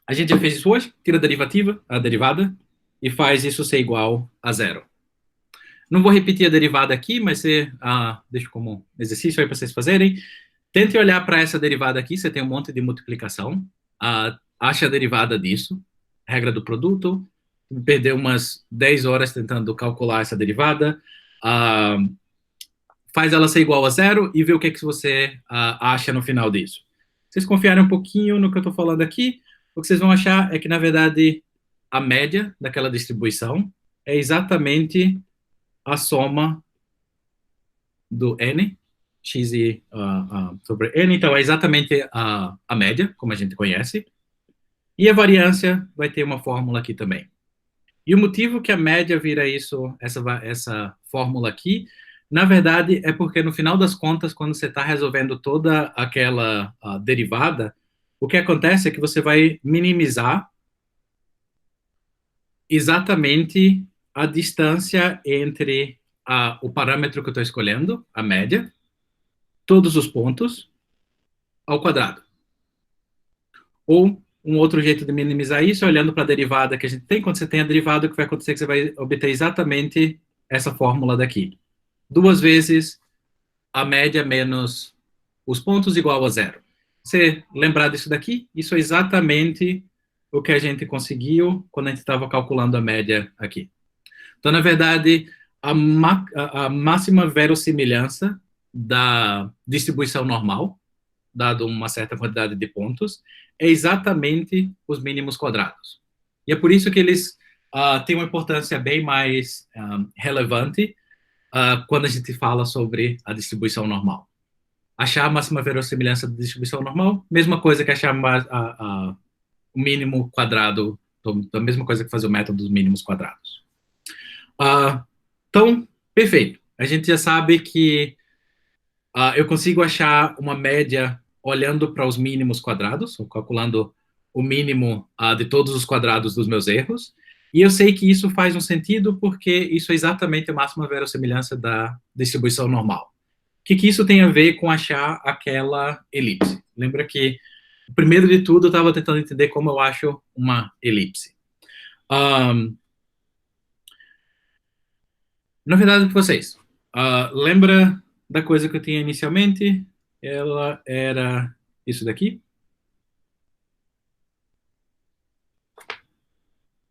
Speaker 2: A gente já fez isso hoje, tira a derivada, e faz isso ser igual a 0. Não vou repetir a derivada aqui, mas deixo como exercício aí para vocês fazerem. Tente olhar para essa derivada aqui, você tem um monte de multiplicação. Acha a derivada disso, regra do produto. Perdeu umas 10 horas tentando calcular essa derivada. Faz ela ser igual a 0 e vê o que você acha no final disso. Se vocês confiarem um pouquinho no que eu estou falando aqui, o que vocês vão achar é que, na verdade, a média daquela distribuição é exatamente a soma do n, x sobre n, então é exatamente a média, como a gente conhece, e a variância vai ter uma fórmula aqui também. E o motivo que a média vira essa fórmula aqui, na verdade, é porque no final das contas, quando você está resolvendo toda aquela derivada, o que acontece é que você vai minimizar exatamente a distância entre o parâmetro que eu estou escolhendo, a média, todos os pontos, ao quadrado. Ou um outro jeito de minimizar isso é olhando para a derivada que a gente tem. Quando você tem a derivada, o que vai acontecer é que você vai obter exatamente essa fórmula daqui. 2 vezes a média menos os pontos igual a 0. Você lembrar disso daqui? Isso é exatamente o que a gente conseguiu quando a gente estava calculando a média aqui. Então, na verdade, a máxima verossimilhança da distribuição normal, dado uma certa quantidade de pontos, é exatamente os mínimos quadrados. E é por isso que eles têm uma importância bem mais relevante quando a gente fala sobre a distribuição normal. Achar a máxima verossimilhança da distribuição normal, mesma coisa que achar o mínimo quadrado, a mesma coisa que fazer o método dos mínimos quadrados. Então, perfeito. A gente já sabe que eu consigo achar uma média olhando para os mínimos quadrados, ou calculando o mínimo de todos os quadrados dos meus erros. E eu sei que isso faz um sentido porque isso é exatamente a máxima verossimilhança da distribuição normal. O que isso tem a ver com achar aquela elipse? Lembra que, primeiro de tudo, eu estava tentando entender como eu acho uma elipse. Na verdade, vocês, lembra da coisa que eu tinha inicialmente? Ela era isso daqui.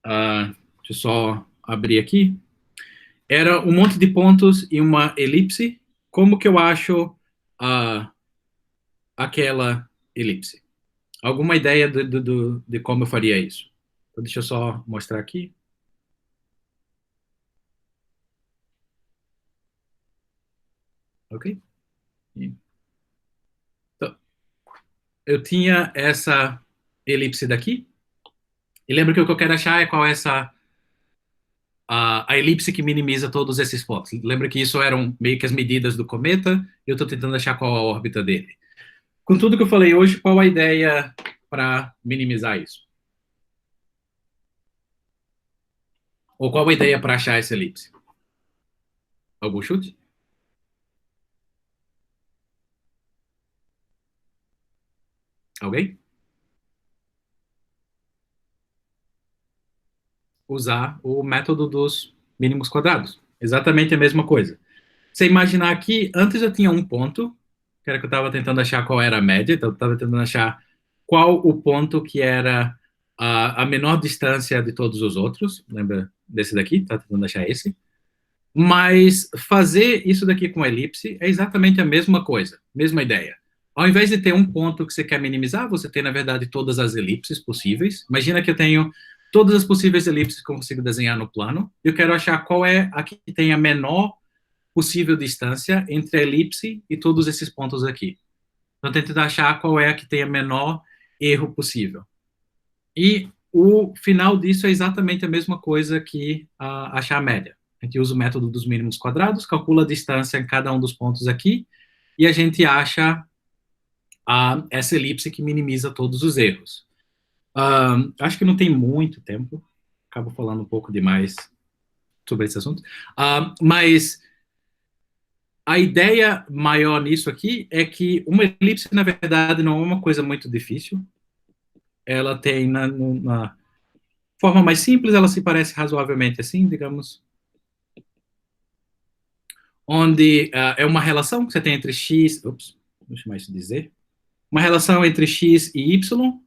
Speaker 2: Deixa eu só abrir aqui. Era um monte de pontos e uma elipse. Como que eu acho aquela elipse? Alguma ideia de como eu faria isso? Então, deixa eu só mostrar aqui. Ok? Então, eu tinha essa elipse daqui, e lembra que o que eu quero achar é qual é a elipse que minimiza todos esses pontos. Lembra que isso eram meio que as medidas do cometa, e eu estou tentando achar qual a órbita dele. Com tudo que eu falei hoje, qual a ideia para minimizar isso? Ou qual a ideia para achar essa elipse? Algum chute? Alguém? Usar o método dos mínimos quadrados. Exatamente a mesma coisa. Você imaginar aqui, antes eu tinha um ponto, que era que eu estava tentando achar qual era a média, então eu estava tentando achar qual o ponto que era a menor distância de todos os outros. Lembra desse daqui? Estava tentando achar esse. Mas fazer isso daqui com elipse é exatamente a mesma coisa, mesma ideia. Ao invés de ter um ponto que você quer minimizar, você tem, na verdade, todas as elipses possíveis. Imagina que eu tenho todas as possíveis elipses que eu consigo desenhar no plano. Eu quero achar qual é a que tem a menor possível distância entre a elipse e todos esses pontos aqui. Então, tentando achar qual é a que tem a menor erro possível. E o final disso é exatamente a mesma coisa que achar a média. A gente usa o método dos mínimos quadrados, calcula a distância em cada um dos pontos aqui, e a gente acha essa elipse que minimiza todos os erros. Acho que não tem muito tempo, acabo falando um pouco demais sobre esse assunto, mas a ideia maior nisso aqui é que uma elipse, na verdade, não é uma coisa muito difícil. Ela tem, na forma mais simples, ela se parece razoavelmente assim, digamos, onde é uma relação que você tem entre x, vou chamar isso de z, uma relação entre x e y,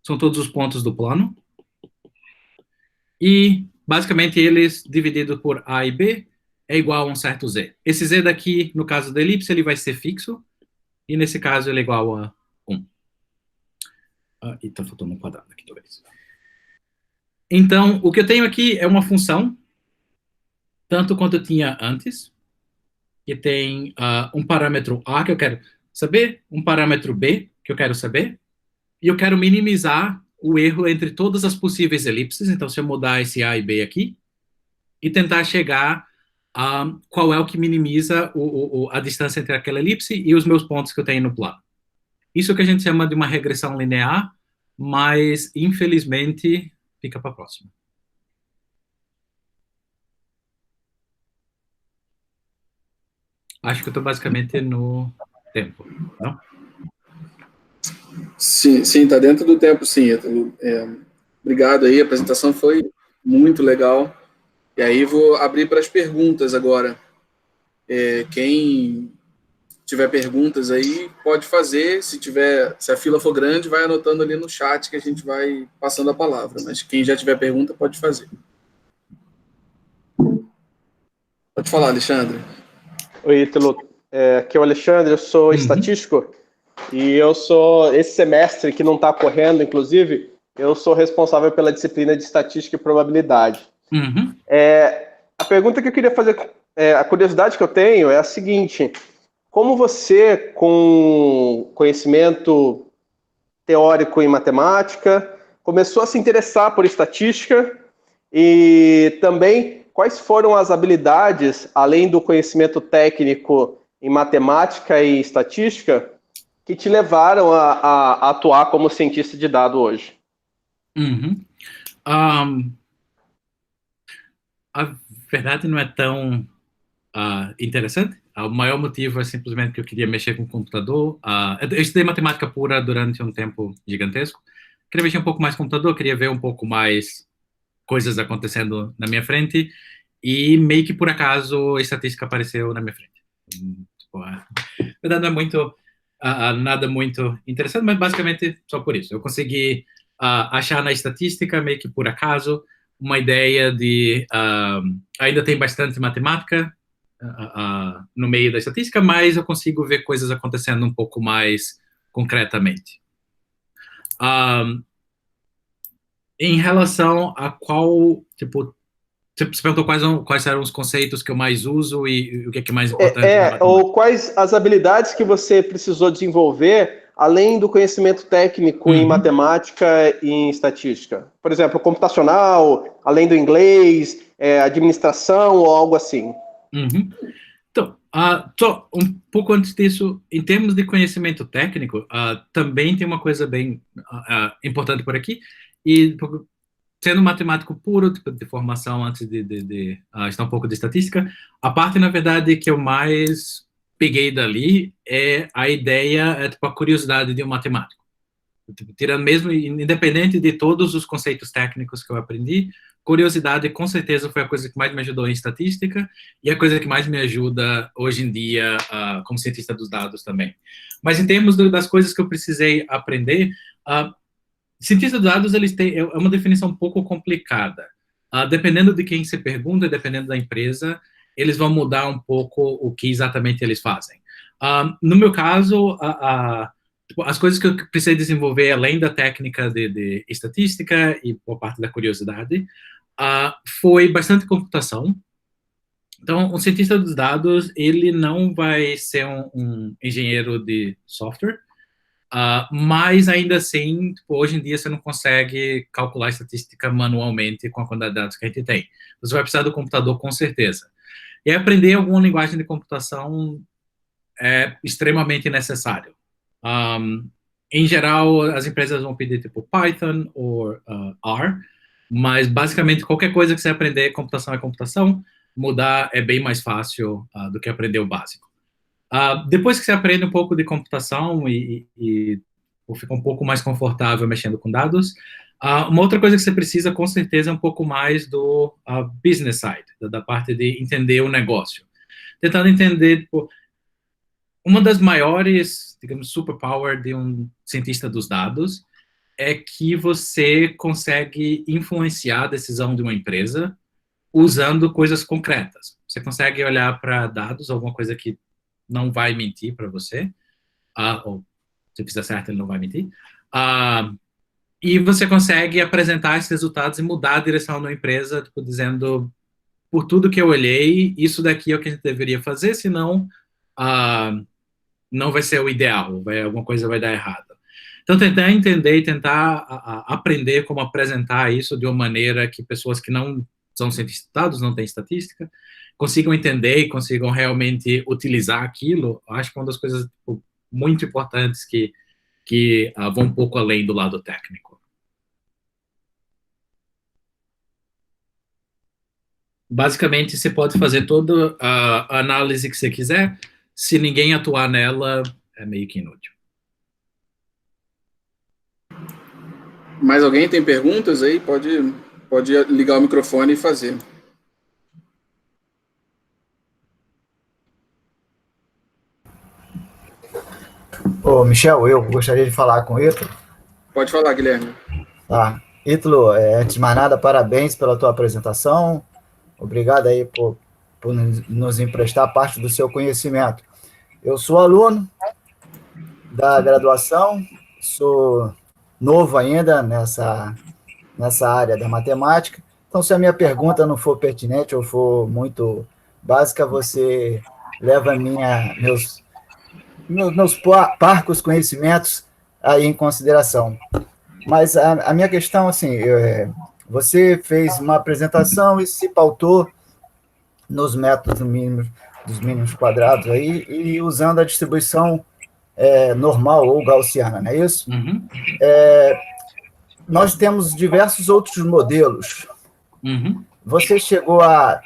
Speaker 2: são todos os pontos do plano, e, basicamente, eles divididos por a e b é igual a um certo z. Esse z daqui, no caso da elipse, ele vai ser fixo, e nesse caso ele é igual a 1. E tá faltando um quadrado aqui, talvez. Então, o que eu tenho aqui é uma função, tanto quanto eu tinha antes, que tem um parâmetro A que eu quero saber, um parâmetro B que eu quero saber, e eu quero minimizar o erro entre todas as possíveis elipses. Então, se eu mudar esse A e B aqui, e tentar chegar a qual é o que minimiza a distância entre aquela elipse e os meus pontos que eu tenho no plano. Isso que a gente chama de uma regressão linear, mas, infelizmente, fica para a próxima. Acho que eu estou basicamente no tempo, não?
Speaker 1: Sim, está dentro do tempo, sim. Obrigado aí, a apresentação foi muito legal. E aí vou abrir para as perguntas agora. Quem tiver perguntas aí, pode fazer. Se a fila for grande, vai anotando ali no chat que a gente vai passando a palavra. Mas quem já tiver pergunta, pode fazer. Pode falar, Alexandre.
Speaker 4: Oi, Ítalo. Aqui é o Alexandre, eu sou estatístico e eu sou, esse semestre que não está correndo, inclusive, eu sou responsável pela disciplina de estatística e probabilidade. A pergunta que eu queria fazer, a curiosidade que eu tenho é a seguinte: como você, com conhecimento teórico em matemática, começou a se interessar por estatística e também quais foram as habilidades, além do conhecimento técnico em matemática e estatística, que te levaram a atuar como cientista de dados hoje?
Speaker 2: A verdade não é tão interessante. O maior motivo é simplesmente que eu queria mexer com o computador. Eu estudei matemática pura durante um tempo gigantesco. Queria mexer um pouco mais com o computador, queria ver um pouco mais coisas acontecendo na minha frente, e meio que por acaso a estatística apareceu na minha frente. Na verdade não é muito, nada muito interessante, mas basicamente só por isso. Eu consegui achar na estatística, meio que por acaso, uma ideia de... ainda tem bastante matemática no meio da estatística, mas eu consigo ver coisas acontecendo um pouco mais concretamente. Em relação a qual, tipo, você perguntou quais eram os conceitos que eu mais uso e o que é mais importante?
Speaker 4: Ou quais as habilidades que você precisou desenvolver além do conhecimento técnico em matemática e em estatística? Por exemplo, computacional, além do inglês, administração ou algo assim?
Speaker 2: Então, só um pouco antes disso, em termos de conhecimento técnico, também tem uma coisa bem importante por aqui, e sendo matemático puro, tipo, de formação antes de estar um pouco de estatística, a parte, na verdade, que eu mais peguei dali é a ideia, tipo, a curiosidade de um matemático. Tipo, tirando mesmo, independente de todos os conceitos técnicos que eu aprendi, curiosidade com certeza foi a coisa que mais me ajudou em estatística e a coisa que mais me ajuda hoje em dia como cientista dos dados também. Mas em termos das coisas que eu precisei aprender, cientista dos dados é uma definição um pouco complicada. Dependendo de quem se pergunta, dependendo da empresa, eles vão mudar um pouco o que exatamente eles fazem. No meu caso, as coisas que eu precisei desenvolver, além da técnica de estatística e por parte da curiosidade, foi bastante computação. Então, um cientista dos dados, ele não vai ser um engenheiro de software, mas ainda assim, tipo, hoje em dia você não consegue calcular estatística manualmente com a quantidade de dados que a gente tem. Você vai precisar do computador com certeza. E aprender alguma linguagem de computação é extremamente necessário. Em geral, as empresas vão pedir tipo Python ou R, mas basicamente qualquer coisa que você aprender, computação é computação, mudar é bem mais fácil do que aprender o básico. Depois que você aprende um pouco de computação e fica um pouco mais confortável mexendo com dados, uma outra coisa que você precisa, com certeza, é um pouco mais do business side, da parte de entender o negócio. Tentando entender, tipo, uma das maiores, digamos, superpower de um cientista dos dados é que você consegue influenciar a decisão de uma empresa usando coisas concretas. Você consegue olhar para dados, alguma coisa que não vai mentir para você, ou se fizer certo, ele não vai mentir, e você consegue apresentar esses resultados e mudar a direção da empresa, tipo, dizendo, por tudo que eu olhei, isso daqui é o que a gente deveria fazer, senão não vai ser o ideal, alguma coisa vai dar errado. Então, tentar entender e tentar aprender como apresentar isso de uma maneira que pessoas que não são cientistas, não têm estatística, consigam entender e consigam realmente utilizar aquilo, acho que é uma das coisas tipo, muito importantes que vão um pouco além do lado técnico. Basicamente, você pode fazer toda a análise que você quiser, se ninguém atuar nela, é meio que inútil.
Speaker 1: Mais alguém tem perguntas aí? Pode ligar o microfone e fazer.
Speaker 5: Ô, Michel, eu gostaria de falar com o Ítalo.
Speaker 1: Pode falar, Guilherme.
Speaker 5: Tá. Ítalo, antes de mais nada, parabéns pela tua apresentação. Obrigado aí por nos emprestar parte do seu conhecimento. Eu sou aluno da graduação, sou novo ainda nessa área da matemática, então se a minha pergunta não for pertinente ou for muito básica, você leva meus parcos conhecimentos aí em consideração. Mas a minha questão, assim, você fez uma apresentação e se pautou nos métodos dos mínimos quadrados aí, e usando a distribuição normal ou gaussiana, não é isso?
Speaker 2: Uhum.
Speaker 5: Nós temos diversos outros modelos.
Speaker 2: Uhum.
Speaker 5: Você chegou a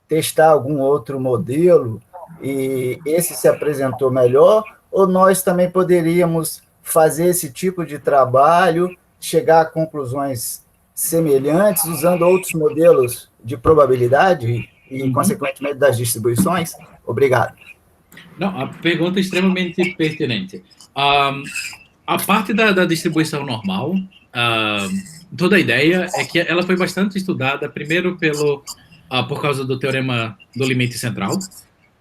Speaker 5: testar algum outro modelo e esse se apresentou melhor, ou nós também poderíamos fazer esse tipo de trabalho, chegar a conclusões semelhantes usando outros modelos de probabilidade e, consequentemente, das distribuições? Obrigado.
Speaker 2: Não, a pergunta é extremamente pertinente. A parte da distribuição normal, toda a ideia é que ela foi bastante estudada, primeiro por causa do teorema do limite central,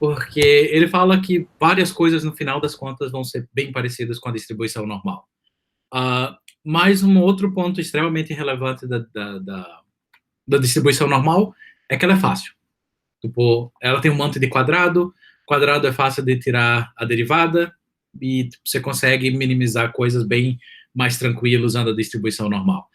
Speaker 2: porque ele fala que várias coisas, no final das contas, vão ser bem parecidas com a distribuição normal. Mas um outro ponto extremamente relevante da distribuição normal é que ela é fácil. Tipo, ela tem um monte de quadrado é fácil de tirar a derivada, e você consegue minimizar coisas bem mais tranquilo usando a distribuição normal.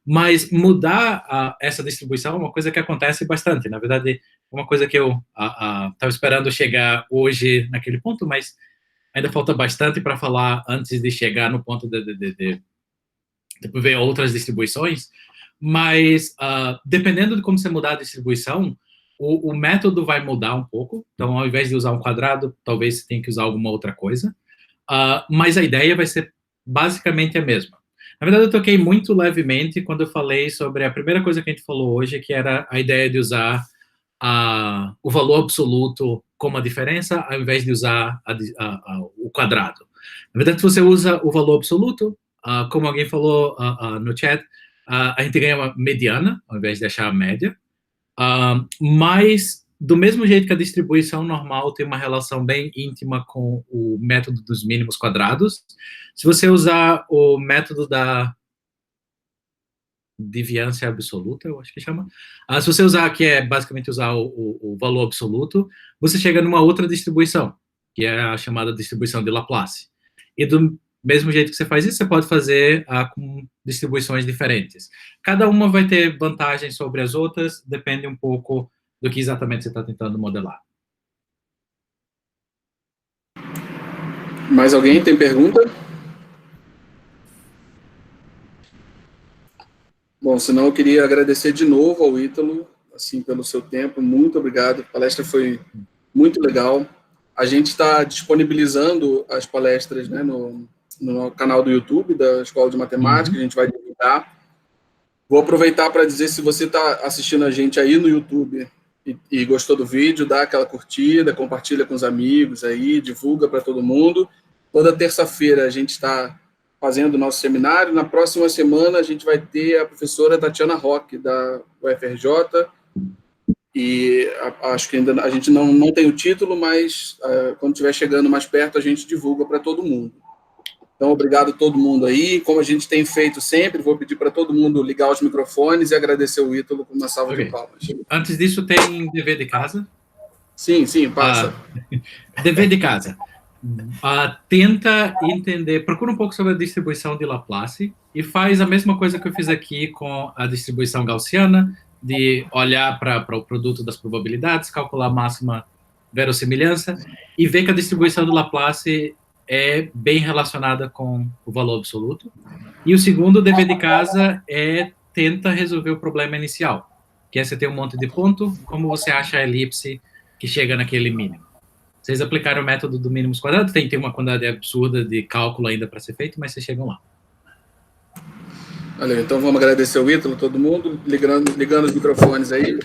Speaker 2: Mas mudar essa distribuição é uma coisa que acontece bastante. Na verdade, uma coisa que eu estava esperando chegar hoje naquele ponto, mas ainda falta bastante para falar antes de chegar no ponto de ver outras distribuições. Mas, dependendo de como você mudar a distribuição, o método vai mudar um pouco. Então, ao invés de usar um quadrado, talvez você tenha que usar alguma outra coisa. Mas a ideia vai ser basicamente a mesma. Na verdade, eu toquei muito levemente quando eu falei sobre a primeira coisa que a gente falou hoje, que era a ideia de usar o valor absoluto como a diferença, ao invés de usar o quadrado. Na verdade, se você usa o valor absoluto, como alguém falou no chat, a gente ganha uma mediana, ao invés de achar a média. Mas, do mesmo jeito que a distribuição normal tem uma relação bem íntima com o método dos mínimos quadrados, se você usar o método da deviância absoluta, eu acho que chama, se você usar, que é basicamente usar o valor absoluto, você chega numa outra distribuição, que é a chamada distribuição de Laplace. E do mesmo jeito que você faz isso, você pode fazer com distribuições diferentes. Cada uma vai ter vantagens sobre as outras, depende um pouco do que exatamente você está tentando modelar.
Speaker 1: Mais alguém tem pergunta? Bom, senão eu queria agradecer de novo ao Ítalo, assim, pelo seu tempo. Muito obrigado. A palestra foi muito legal. A gente está disponibilizando as palestras, né, no canal do YouTube da Escola de Matemática, a gente vai divulgar. Vou aproveitar para dizer, se você está assistindo a gente aí no YouTube e gostou do vídeo, dá aquela curtida, compartilha com os amigos aí, divulga para todo mundo. Toda terça-feira a gente está fazendo o nosso seminário. Na próxima semana a gente vai ter a professora Tatiana Roque, da UFRJ, e acho que ainda a gente não tem o título, mas quando estiver chegando mais perto a gente divulga para todo mundo. Então, obrigado a todo mundo aí. Como a gente tem feito sempre, vou pedir para todo mundo ligar os microfones e agradecer o Ítalo com uma salva de palmas.
Speaker 2: Antes disso, tem dever de casa?
Speaker 1: Sim, passa.
Speaker 2: Dever de casa. Tenta entender, procura um pouco sobre a distribuição de Laplace e faz a mesma coisa que eu fiz aqui com a distribuição gaussiana, de olhar para o produto das probabilidades, calcular a máxima verossimilhança e ver que a distribuição do Laplace é bem relacionada com o valor absoluto. E o segundo dever de casa tenta resolver o problema inicial, que é você ter um monte de ponto, como você acha a elipse que chega naquele mínimo. Vocês aplicaram o método do mínimos quadrados, tem uma quantidade absurda de cálculo ainda para ser feito, mas vocês chegam lá.
Speaker 1: Valeu, então vamos agradecer o Ítalo, todo mundo, ligando os microfones aí.